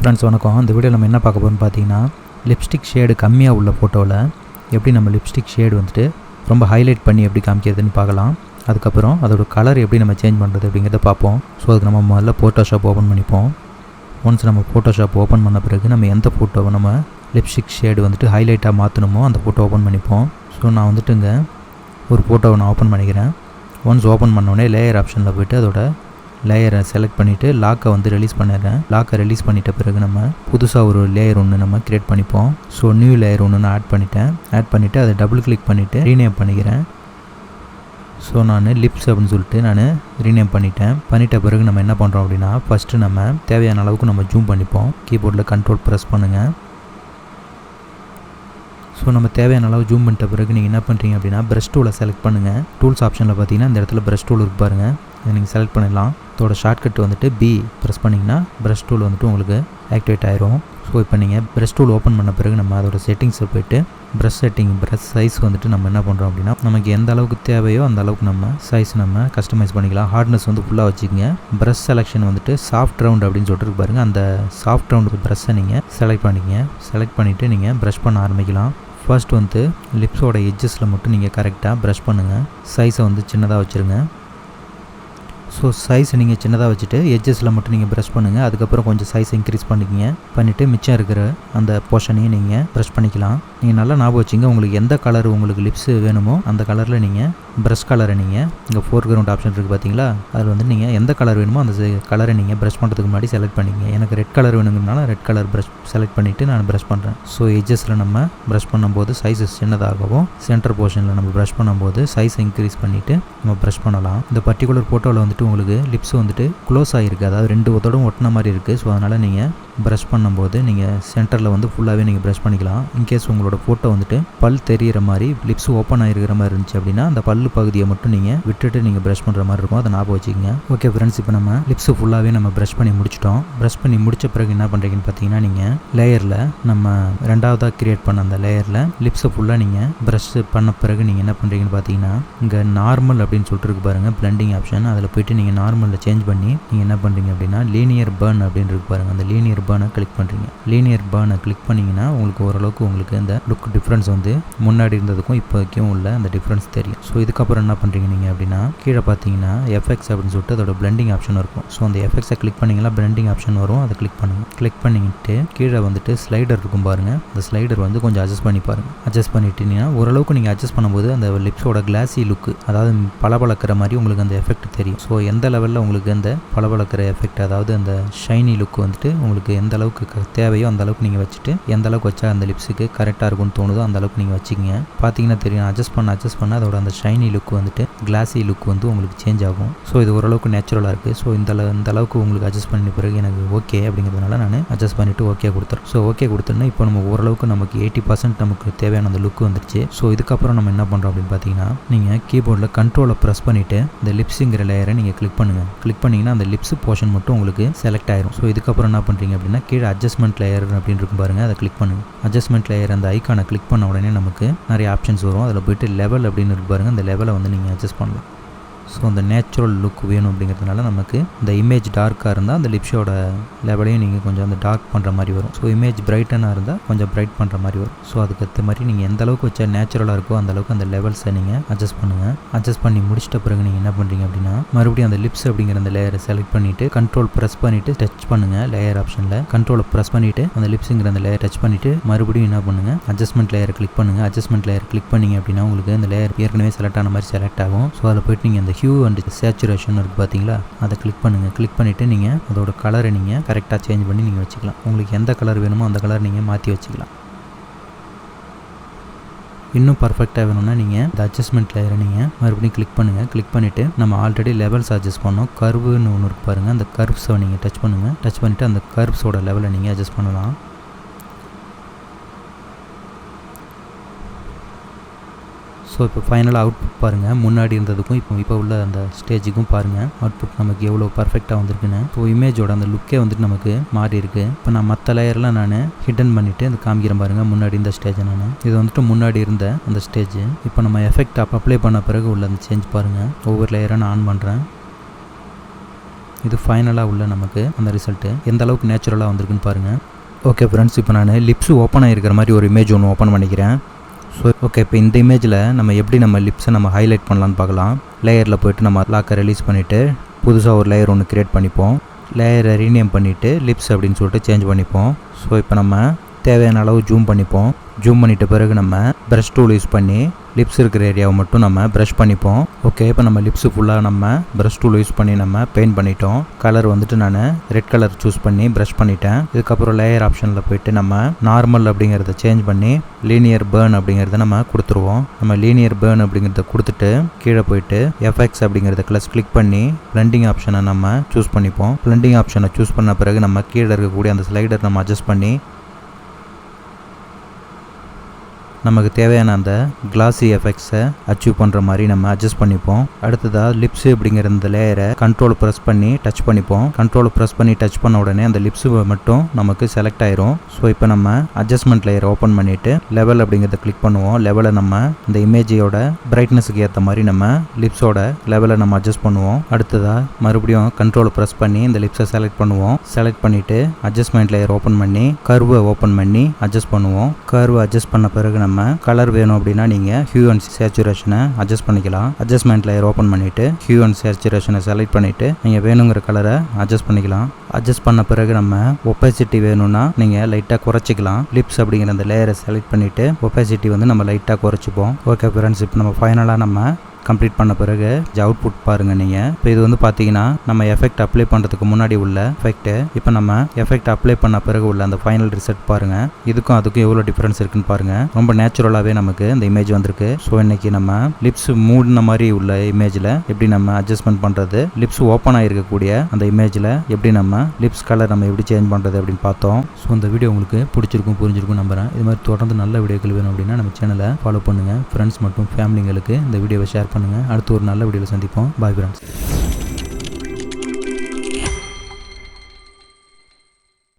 Friends வணக்கம். இந்த video நம்ம என்ன பார்க்க போகிறோம்னு பார்த்தீங்கன்னா, லிப்ஸ்டிக் ஷேடு கம்மியாக உள்ள ஃபோட்டோவில் எப்படி நம்ம லிப்ஸ்டிக் ஷேடு வந்துட்டு ரொம்ப ஹைலைட் பண்ணி எப்படி காமிக்கிறதுன்னு பார்க்கலாம். அதுக்கப்புறம் அதோட கலர் எப்படி நம்ம சேஞ்ச் பண்ணுறது அப்படிங்கிறத பார்ப்போம். ஸோ அதுக்கு நம்ம முதல்ல ஃபோட்டோஷாப் ஓப்பன் பண்ணிப்போம். ஒன்ஸ் நம்ம ஃபோட்டோஷாப் ஓப்பன் பண்ண பிறகு நம்ம எந்த ஃபோட்டோவை நம்ம லிப்ஸ்டிக் ஷேடு வந்துட்டு ஹைலைட்டாக மாற்றணுமோ அந்த ஃபோட்டோ ஓப்பன் பண்ணிப்போம். ஸோ நான் வந்துட்டு இங்கே ஒரு ஃபோட்டோவை நான் ஓப்பன் பண்ணிக்கிறேன். ஒன்ஸ் ஓப்பன் பண்ணோடனே லேயர் ஆப்ஷனில் போய்ட்டு அதோட லேயரை செலக்ட் பண்ணிவிட்டு லாக்கை வந்து ரிலீஸ் பண்ணிடுறேன். லாக்கை ரிலீஸ் பண்ணிட்ட பிறகு நம்ம புதுசாக ஒரு லேயர் ஒன்று நம்ம க்ரியேட் பண்ணிப்போம். ஸோ நியூ லேயர் ஒன்று நான் ஆட் பண்ணிவிட்டு அதை டபுள் கிளிக் பண்ணிவிட்டு ரீநேம் பண்ணிக்கிறேன். ஸோ நான் லிப்ஸ் அப்படின்னு சொல்லிட்டு நான் ரீநேம் பண்ணிட்ட பிறகு நம்ம என்ன பண்ணுறோம் அப்படின்னா, ஃபஸ்ட்டு நம்ம தேவையான அளவுக்கு நம்ம ஜூம் பண்ணிப்போம். கீபோர்டில் கண்ட்ரோல் ப்ரெஸ் பண்ணுங்கள். ஸோ நம்ம தேவையான அளவு ஜூம் பண்ணிட்ட பிறகு நீங்கள் என்ன பண்ணுறீங்க அப்படின்னா, ப்ரஷ் டூலை செலக்ட் பண்ணுங்கள். டூல்ஸ் ஆப்ஷனில் பார்த்தீங்கன்னா இந்த இடத்துல ப்ரஷ் டூல் இருக்கு பாருங்கள், அதை நீங்கள் செலக்ட் பண்ணிடலாம். இதோட ஷார்ட்கட் வந்துட்டு பி ப்ரெஸ் பண்ணிங்கன்னா ப்ரஷ் டூல் வந்துட்டு உங்களுக்கு ஆக்டிவேட் ஆயிரும். ஸோ இப்போ நீங்கள் ப்ரஷ் டூல் ஓப்பன் பண்ண பிறகு நம்ம அதோட செட்டிங்ஸில் போய்ட்டு ப்ரஷ் சைஸ் வந்துட்டு நம்ம என்ன பண்ணுறோம் அப்படின்னா, நமக்கு எந்த அளவுக்கு தேவையோ அந்த அளவுக்கு நம்ம சைஸ் நம்ம கஸ்டமைஸ் பண்ணிக்கலாம். ஹார்ட்னஸ் வந்து ஃபுல்லாக வச்சுக்கோங்க. ப்ரஷ் செலெக்ஷன் வந்துட்டு சாஃப்ட் ரவுண்ட் அப்படின்னு சொல்லிட்டு பாருங்கள், அந்த சாஃப்ட் ரவுண்டுக்கு ப்ரஷ்ஷை நீங்கள் செலக்ட் பண்ணிவிட்டு நீங்கள் ப்ரஷ் பண்ண ஆரம்பிக்கலாம். ஃபர்ஸ்ட் வந்து லிப்ஸோட எட்ஜஸில் மட்டும் நீங்கள் கரெக்டாக ப்ரஷ் பண்ணுங்கள். சைஸை வந்து சின்னதாக வச்சுருங்க. ஸோ சைஸ் நீங்கள் சின்னதாக வச்சுட்டு எட்ஜஸில் மட்டும் நீங்கள் ப்ரஷ் பண்ணுங்கள். அதுக்கப்புறம் கொஞ்சம் சைஸ் இன்க்ரீஸ் பண்ணிவிட்டு மிச்சம் இருக்கிற அந்த போர்ஷனையும் நீங்கள் ப்ரஷ் பண்ணிக்கலாம். நீங்கள் நல்லா ஞாபகம் வச்சுங்க, உங்களுக்கு எந்த கலர் உங்களுக்கு லிப்ஸ் வேணுமோ அந்த கலரில் நீங்கள் ப்ரஷ் கலரை நீங்கள் இங்கே ஃபோர்க்ரவுண்ட் ஆப்ஷன் இருக்குது பார்த்தீங்களா, அதில் வந்து நீங்கள் எந்த கலர் வேணுமோ அந்த கலரை நீங்கள் ப்ரஷ் பண்ணுறதுக்கு முன்னாடி செலக்ட் பண்ணிங்க. எனக்கு ரெட் கலர் வேணுங்கிறனால ரெட் கலர் ப்ரஷ் செலக்ட் பண்ணிவிட்டு நான் ப்ரஷ் பண்ணுறேன். ஸோ எட்ஜஸில் நம்ம ப்ரஷ் பண்ணும்போது சைஸஸ் சின்னதாகவும், சென்டர் போர்ஷனில் நம்ம ப்ரஷ் பண்ணும்போது சைஸை இன்க்ரீஸ் பண்ணிவிட்டு நம்ம ப்ரஷ் பண்ணலாம். இந்த பர்டிகுலர் ஃபோட்டோவில் வந்துட்டு உங்களுக்கு லிப்ஸ் வந்துட்டு க்ளோஸ் ஆகிருக்கு, அதாவது ரெண்டு ஒத்தோடும் ஒட்டின மாதிரி இருக்குது. ஸோ அதனால் நீங்கள் ப்ரஷ் பண்ணும்போது நீங்கள் சென்டரில் வந்து ஃபுல்லாகவே நீங்கள் ப்ரஷ் பண்ணிக்கலாம். இன்கேஸ் உங்களோட ஃபோட்டோ வந்துட்டு பல் தெரிகிற மாதிரி லிப்ஸ் ஓப்பன் ஆகிருக்கிற மாதிரி இருந்துச்சு அப்படின்னா அந்த பல்லு பகுதியை மட்டும் நீங்கள் விட்டுட்டு நீங்கள் ப்ரஷ் பண்ணுற மாதிரி இருக்கும், அதை ஞாபகம் வச்சுக்கோங்க. ஓகே ஃப்ரெண்ட்ஸ், இப்போ நம்ம லிப்ஸ் ஃபுல்லாகவே நம்ம ப்ரஷ் பண்ணி முடிச்சிட்டோம். ப்ரஷ் பண்ணி முடிச்ச பிறகு என்ன பண்ணுறீங்கன்னு பார்த்தீங்கன்னா, நீங்கள் லேயரில் நம்ம ரெண்டாவதாக க்ரியேட் பண்ண அந்த லேயரில் லிப்ஸை ஃபுல்லாக நீங்கள் ப்ரஷ் பண்ண பிறகு நீங்கள் என்ன பண்ணுறீங்கன்னு பார்த்தீங்கன்னா, இங்கே நார்மல் அப்படின்னு சொல்லிட்டு இருக்கு பாருங்கள் பிளெண்டிங் ஆப்ஷன், அதில் போய்ட்டு நீங்கள் நார்மலில் சேஞ்ச் பண்ணி நீங்கள் என்ன பண்ணுறீங்க அப்படின்னா லீனியர் பர்ன் அப்படின்னு இருக்கு பாருங்கள், அந்த லீனியர் பர்னை கிளிக் பண்ணுறீங்க. லீனியர் பர்னை கிளிக் பண்ணிங்கன்னா உங்களுக்கு ஓரளவுக்கு உங்களுக்கு இந்த லுக் டிஃப்ரென்ஸ் வந்து முன்னாடி இருந்ததுக்கும் இப்போதைக்கும் உள்ள அந்த டிஃப்ரென்ஸ் தெரியும். ஸோ இதுக்கப்புறம் என்ன பண்ணுறீங்க நீங்கள் அப்படின்னா, கீழே பார்த்தீங்கன்னா எஃபெக்ட்ஸ் அப்படின்னு சொல்லிட்டு அதோட பிளெண்டிங் ஆப்ஷன் இருக்கும். ஸோ அந்த எஃபெக்ட்ஸை கிளிக் பண்ணிங்கன்னா பிளெண்டிங் ஆப்ஷன் வரும், அதை கிளிக் பண்ணுங்கள். கிளிக் பண்ணிக்கிட்டு கீழே வந்துட்டு ஸ்லைடர் இருக்கும் பாருங்கள், அந்த ஸ்லைடர் வந்து கொஞ்சம் அட்ஜஸ்ட் பண்ணி பாருங்கள். அட்ஜஸ்ட் பண்ணிட்டீங்கன்னா ஓரளவுக்கு நீங்கள் அட்ஜஸ்ட் பண்ணும்போது அந்த லிப்ஸோட கிளாஸி லுக்கு, அதாவது பளபளக்கிற மாதிரி உங்களுக்கு அந்த எஃபெக்ட் தெரியும். ஸோ எந்த லெவலில் உங்களுக்கு அந்த பளபளக்கிற எஃபெக்ட், அதாவது அந்த ஷைனி லுக் வந்துட்டு உங்களுக்கு எந்த அளவுக்கு தேவையோ அந்த அளவுக்கு நீங்கள் வச்சுட்டு எந்த அளவுக்கு வச்சா அந்த லிப்ஸுக்கு கரெக்டாக இருக்கும்னு தோணுதோ அந்த அளவுக்கு நீங்கள் வச்சுக்கிங்க. பார்த்தீங்கன்னா தெரியும், அட்ஜஸ்ட் பண்ண அதோட அந்த ஷைனி லுக் வந்துட்டு கிளாஸி லுக் வந்து உங்களுக்கு சேஞ்ச் ஆகும். ஸோ இது ஓரளவுக்கு நேச்சுரலாக இருக்குது. ஸோ இந்த அளவுக்கு உங்களுக்கு அட்ஜஸ்ட் பண்ணி பிறகு எனக்கு ஓகே அப்படிங்கிறதுனால நான் அட்ஜஸ்ட் பண்ணிவிட்டு ஓகே கொடுத்துறேன். ஸோ ஓகே கொடுத்தோன்னா இப்போ நம்ம ஓரளவுக்கு நமக்கு 80% நமக்கு தேவையான அந்த லுக் வந்துருச்சு. ஸோ இதுக்கப்புறம் நம்ம என்ன பண்ணுறோம் அப்படின்னு பார்த்தீங்கன்னா, நீங்கள் கீபோர்டில் கண்ட்ரோலை ப்ரெஸ் பண்ணிவிட்டு இந்த லிப்ஸுங்கிற லேயரை நீங்கள் கிளிக் பண்ணுங்கள். கிளிக் பண்ணிங்கன்னா அந்த லிப்ஸ் போர்ஷன் மட்டும் உங்களுக்கு செலக்ட் ஆயிரும். ஸோ இதுக்கப்புறம் என்ன பண்ணுறீங்க அப்படின்னா, கீழே அட்ஜஸ்ட்மெண்ட் லேயர் அப்படின்னு இருக்கும் பாருங்கள், அதை கிளிக் பண்ணுங்கள். அட்ஜஸ்ட்மெண்ட் லேயர் அந்த ஐக்கானை கிளிக் பண்ண உடனே நமக்கு நிறைய ஆப்ஷன்ஸ் வரும். அதில் போய்ட்டு லெவல் அப்படின்னு இருக்கு பாருங்கள், அந்த லெவலை வந்து நீங்கள் அட்ஜஸ்ட் பண்ணலாம். ஸோ அந்த நேச்சுரல் லுக் வேணும் அப்படிங்கிறதுனால நமக்கு இந்த இமேஜ் டார்க்காக இருந்தால் அந்த லிப்ஸோட லெவலையும் நீங்கள் கொஞ்சம் அந்த டார்க் பண்ணுற மாதிரி வரும். ஸோ இமேஜ் பிரைட்டனாக இருந்தால் கொஞ்சம் பிரைட் பண்ணுற மாதிரி வரும். ஸோ அதுக்கேற்ற மாதிரி நீங்கள் எந்த அளவுக்கு வச்சா நேச்சுரலாக இருக்கோ அந்த அளவுக்கு அந்த லெவல்ஸை நீங்கள் அட்ஜஸ்ட் பண்ணுங்கள். அட்ஜஸ்ட் பண்ணி முடிச்சிட்ட பிறகு நீங்கள் என்ன பண்ணுறீங்க அப்படின்னா, மறுபடியும் அந்த லிப்ஸ் அப்படிங்கிற அந்த லேயரை செலக்ட் பண்ணிவிட்டு கண்ட்ரோல் ப்ரெஸ் பண்ணிவிட்டு டச் பண்ணுங்கள். லேயர் ஆப்ஷனில் கண்ட்ரோலை ப்ரெஸ் பண்ணிவிட்டு அந்த லிப்ஸுங்கிற அந்த லேயர் டச் பண்ணிவிட்டு மறுபடியும் என்ன பண்ணுங்கள், அட்ஜஸ்ட்மெண்ட் லேயரை கிளிக் பண்ணுங்கள். அட்ஜஸ்ட்மெண்ட் லேயர் கிளிக் பண்ணிங்க அப்படின்னா உங்களுக்கு அந்த லேயர் ஏற்கனவே செலக்ட் ஆன மாதிரி செலக்ட் ஆகும். ஸோ அதில் போய்ட்டு நீங்கள் அந்த ஹியூ அண்ட் சேச்சுரேஷன் இருக்குது பார்த்தீங்களா, அதை கிளிக் பண்ணுங்கள். கிளிக் பண்ணிவிட்டு நீங்கள் அதோட கலரை நீங்கள் கரெக்டாக சேஞ்ச் பண்ணி நீங்கள் வச்சுக்கலாம். உங்களுக்கு எந்த கலர் வேணுமோ அந்த கலர் நீங்கள் மாற்றி வச்சுக்கலாம். இன்னும் பர்ஃபெக்டாக வேணும்னா நீங்கள் இந்த அட்ஜஸ்ட்மெண்ட் லேயரை நீங்கள் மறுபடியும் கிளிக் பண்ணுங்கள். கிளிக் பண்ணிவிட்டு நம்ம ஆல்ரெடி லெவல்ஸ் அட்ஜஸ்ட் பண்ணோம், கர்வுன்னு ஒன்று இருக்கு பாருங்கள், அந்த கர்வ்ஸை நீங்கள் டச் பண்ணுங்கள். டச் பண்ணிவிட்டு அந்த கர்வ்ஸோட லெவலை நீங்கள் அட்ஜஸ்ட் பண்ணலாம். ஸோ இப்போ ஃபைனலாக அவுட்புட் பாருங்கள், முன்னாடி இருந்ததுக்கும் இப்போ உள்ள அந்த ஸ்டேஜுக்கும் பாருங்கள் அவுட்புட் நமக்கு எவ்வளோ பர்ஃபெக்டாக வந்திருக்குன்னு. ஸோ இமேஜோட அந்த லுக்கே வந்துட்டு நமக்கு மாறி இருக்குது. இப்போ நான் மற்ற லேயர்லாம் நான் ஹிடன் பண்ணிவிட்டு அந்த காமிக்கிறேன் பாருங்கள், முன்னாடி இந்த ஸ்டேஜை இது வந்துட்டு முன்னாடி இருந்த அந்த ஸ்டேஜ். இப்போ நம்ம எஃபெக்ட் அப்ளை பண்ண பிறகு உள்ள அந்த சேஞ்ச் பாருங்கள். ஒவ்வொரு லேயராக நான் ஆன் பண்ணுறேன். இது ஃபைனலாக உள்ள நமக்கு அந்த ரிசல்ட்டு எந்த அளவுக்கு நேச்சுரலாக வந்திருக்குன்னு பாருங்கள். ஓகே ஃப்ரெண்ட்ஸ், இப்போ நான் லிப்ஸு ஓப்பன் ஆகிருக்கிற மாதிரி ஒரு இமேஜ் ஒன்று ஓப்பன் பண்ணிக்கிறேன். ஸோ ஓகே, இப்போ இந்த இமேஜில் நம்ம எப்படி நம்ம லிப்ஸை நம்ம ஹைலைட் பண்ணலான்னு பார்க்கலாம். லேயரில் போய்ட்டு நம்ம லாக்கை ரிலீஸ் பண்ணிவிட்டு புதுசாக ஒரு லேயர் ஒன்று க்ரியேட் பண்ணிப்போம். லேயரை ரீநேம் பண்ணிவிட்டு லிப்ஸ் அப்படின்னு சொல்லிட்டு சேஞ்ச் பண்ணிப்போம். ஸோ இப்போ நம்ம தேவையான அளவு ஜூம் பண்ணிப்போம். ஜூம் பண்ணிட்ட பிறகு நம்ம ப்ரஷ் டூல் யூஸ் பண்ணி லிப்ஸ் இருக்கிற ஏரியாவை மட்டும் நம்ம ப்ரஷ் பண்ணிப்போம். ஓகே, இப்போ நம்ம லிப்ஸு ஃபுல்லாக நம்ம ப்ரஷ் டூல் யூஸ் பண்ணி நம்ம பெயிண்ட் பண்ணிட்டோம். கலர் வந்துட்டு நான் ரெட் கலர் சூஸ் பண்ணி ப்ரஷ் பண்ணிட்டேன். இதுக்கப்புறம் லேயர் ஆப்ஷனில் போய்ட்டு நம்ம நார்மல் அப்படிங்கிறத சேஞ்ச் பண்ணி லீனியர் பேர்ன் அப்படிங்கிறத நம்ம கொடுத்துருவோம். நம்ம லீனியர் பேர்ன் அப்படிங்கிறத கொடுத்துட்டு கீழே போயிட்டு எஃப்எக்ஸ் அப்படிங்கிறத கிளிக் பண்ணி பிளெண்டிங் ஆப்ஷனை நம்ம சூஸ் பண்ணிப்போம். பிளெண்டிங் ஆப்ஷனை சூஸ் பண்ண பிறகு நம்ம கீழே இருக்கக்கூடிய அந்த ஸ்லைடர் நம்ம அட்ஜஸ்ட் பண்ணி நமக்கு தேவையான அந்த கிளாசி எஃபெக்ட்ஸை அச்சீவ் பண்ணுற மாதிரி நம்ம அட்ஜஸ்ட் பண்ணிப்போம். அடுத்ததாக லிப்ஸு அப்படிங்கிற இந்த லேயரை கண்ட்ரோல் ப்ரெஸ் பண்ணி டச் பண்ணிப்போம். கண்ட்ரோல் ப்ரெஸ் பண்ணி டச் பண்ண உடனே அந்த லிப்ஸு மட்டும் நமக்கு செலக்ட் ஆயிரும். ஸோ இப்போ நம்ம அட்ஜஸ்ட்மெண்ட் லேயர் ஓப்பன் பண்ணிவிட்டு லெவல் அப்படிங்கிறத கிளிக் பண்ணுவோம். லெவலை நம்ம இந்த இமேஜோட பிரைட்னஸுக்கு ஏற்ற மாதிரி நம்ம லிப்ஸோட லெவலை நம்ம அட்ஜஸ்ட் பண்ணுவோம். அடுத்ததாக மறுபடியும் கண்ட்ரோல் ப்ரெஸ் பண்ணி இந்த லிப்ஸை செலக்ட் பண்ணுவோம். செலக்ட் பண்ணிவிட்டு அட்ஜஸ்ட்மெண்ட் லேயர் ஓப்பன் பண்ணி கர்வை ஓப்பன் பண்ணி அட்ஜஸ்ட் பண்ணுவோம். கர்வை அட்ஜஸ்ட் பண்ண பிறகு நம்ம கலர் வேணும் அப்படின்னா நீங்கள் ஹியூ அண்ட் சேச்சுரேஷனை அட்ஜஸ்ட் பண்ணிக்கலாம். அட்ஜஸ்ட்மெண்ட் லேயர் ஓப்பன் பண்ணிவிட்டு ஹியூ அண்ட் சேச்சுரேஷனை செலக்ட் பண்ணிவிட்டு நீங்கள் வேணுங்கிற கலரை அட்ஜஸ்ட் பண்ணிக்கலாம். அட்ஜஸ்ட் பண்ண பிறகு நம்ம ஒப்பாசிட்டி வேணும்னா நீங்கள் லைட்டாக குறைச்சிக்கலாம். லிப்ஸ் அப்படிங்கிற அந்த லேயரை செலக்ட் பண்ணிவிட்டு ஒப்பாசிட்டி வந்து நம்ம லைட்டாக குறைச்சிப்போம். ஓகே ஃப்ரெண்ட்ஸ், இப்போ நம்ம ஃபைனலாக நம்ம கம்ப்ளீட் பண்ண பிறகு அவுட்புட் பாருங்கள் நீங்கள். இப்போ இது வந்து பார்த்தீங்கன்னா நம்ம எஃபெக்ட் அப்ளை பண்ணுறதுக்கு முன்னாடி உள்ள எஃபெக்ட்டு, இப்போ நம்ம எஃபெக்ட் அப்ளை பண்ண பிறகு உள்ள அந்த ஃபைனல் ரிசல்ட் பாருங்கள். இதுக்கும் அதுக்கும் எவ்வளோ டிஃப்ரென்ஸ் இருக்குன்னு பாருங்கள். ரொம்ப நேச்சுரலாகவே நமக்கு இந்த இமேஜ் வந்திருக்கு. ஸோ இன்றைக்கி நம்ம லிப்ஸ் மூடின மாதிரி உள்ள இமேஜில் எப்படி நம்ம அட்ஜஸ்ட்மெண்ட் பண்ணுறது, லிப்ஸ் ஓப்பன் ஆகிருக்கக்கூடிய அந்த இமேஜில் எப்படி நம்ம லிப்ஸ் கலர் நம்ம எப்படி சேஞ்ச் பண்ணுறது அப்படின்னு பார்த்தோம். ஸோ இந்த வீடியோ உங்களுக்கு பிடிச்சிருக்கும், புரிஞ்சிருக்கும் நம்புறேன். இது மாதிரி தொடர்ந்து நல்ல வீடியோக்கள் வேணும் அப்படின்னா நம்ம சேனலை ஃபாலோ பண்ணுங்கள். ஃப்ரெண்ட்ஸ் மற்றும் ஃபேமிலிங்களுக்கு இந்த வீடியோவை ஷேர் பண்ணுங்கள். அடுத்து ஒரு நல்ல வீடியோவில் சந்திப்போம். Bye friends.